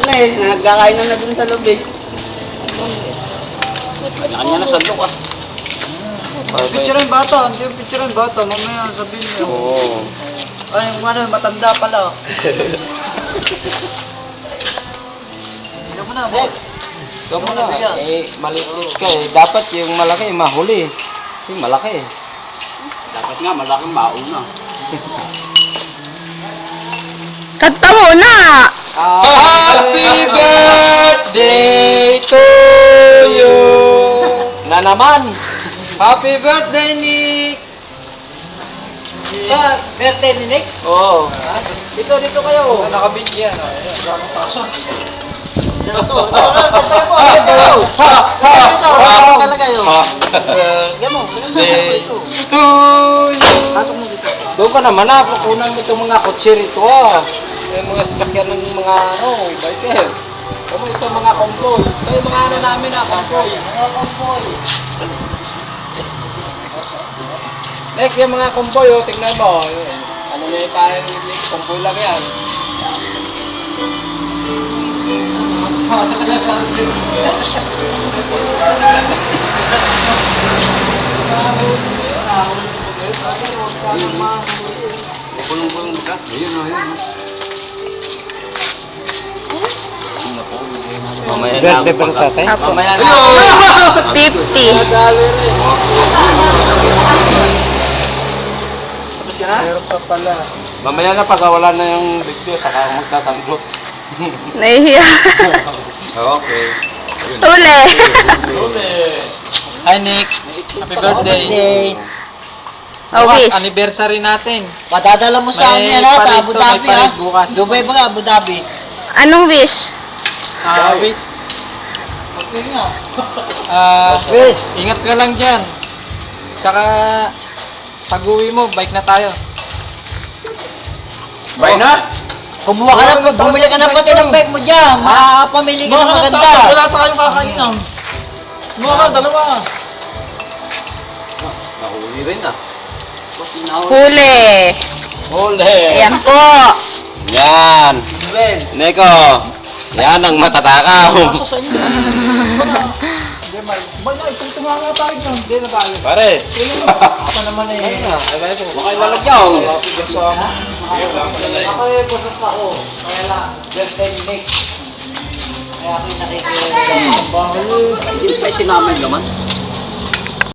Ano eh, nagkakainan na dun sa loob eh. Kanya na sandok ah. Picture yung bata, hindi yung picture yung bata, mamaya sabihin niyo. Oo. Ay, yung ano, matanda pala. Hindi mo na, mo. Ikaw mo na, maliit ka eh. Dapat yung malaki, mahuli. Kasi malaki. Dapat nga, malaking mauna. Kanta mo na! Happy birthday to you! Na naman! Happy birthday, Nick! Birthday ni Nick? Oo. Dito kayo. Nakabit yan. Doon ka naman na, pupunan mo itong mga kotse rito ah. Yung mga sasakyan ng mga biker. Ano itong mga convoy. Ito yung mga ano namin na convoy. Mga convoy. Next, yung mga convoy oh, tingnan mo. Ano na yung tayo ng convoy lang yan. Kulong-kulong ka. Ayun o, ayun. Mamaya na ako magkakay. Mamaya na ako. 50. Meron pa pala. Mamaya na pag wala na yung video, saka magsasamlo. Nahihiya. Okay. Uli. Hi Nick, happy birthday. Oh, wish. Anniversary natin. Padadala mo sa amin, ano, sa Abu Dhabi, ha? Dubai ba nga, Abu Dhabi? Anong wish? Wish. Okay nga. Wish. Ingat ka lang dyan. Tsaka, pag-uwi mo, bike na tayo. Bike na? Kumuha ka na, bumili ka na pati ng bike mo dyan. Makakapamili ka ng maganda. Wala pa kayong kakainan. Kumuha ka, dalawa. Nahuli rin ah. Huli. Huli. Ayan po. Yan. Neko. Yan ang matatakaw. Itong tumanga tayo dyan. Hindi na tayo. Pare. Ako naman eh. Baka ilalagyaw. Ako eh, boses ako. Kaya lang, birthday ni Nick. Kaya ako yung nakikita. Hindi pa sinamay naman.